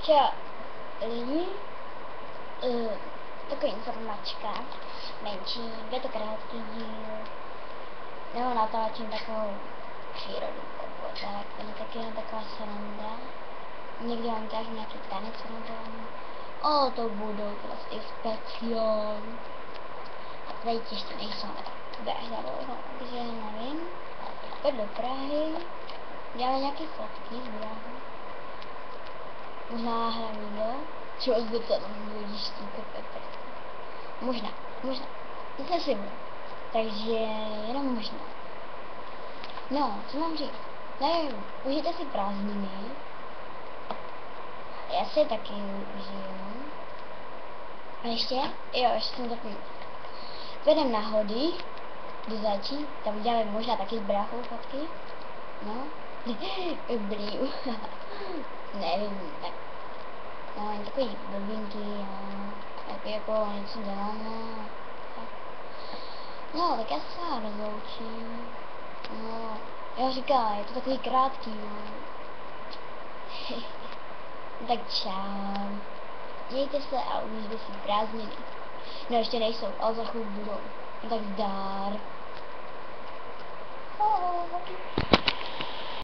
Čau lidi, takový informačka, menší, je to krátký díl, nebo natáčím takovou přírodu, tak to je taky jenom taková sranda, někdy vám ukážu nějaký tanec random, to budou prostě speciální, a tady ještě nejsou tak dlouho, takže nevím, pojď do Prahy, děláme nějaké fotky z Prahy. Možná hrám třeba zde vodičský kopek. Možná, nic neslibnu. Takže jenom možná. No, co mám říct? Nevím, užijte si prázdniny. Já si je taky užiju. A ještě jsem zapomněl. Půjdem na hody, do začít, tam uděláme možná taky s bráchou fotky. No, blíju. Nevím, tak. No, jen takový blbinky a jako něco děláme. No, tak já se rozloučím. No, já říkám, je to takový krátký, no. Tak čau. Mějte se a užijte si prázdniny. No, ještě nejsou, ale za chvíli budou. Tak zdar.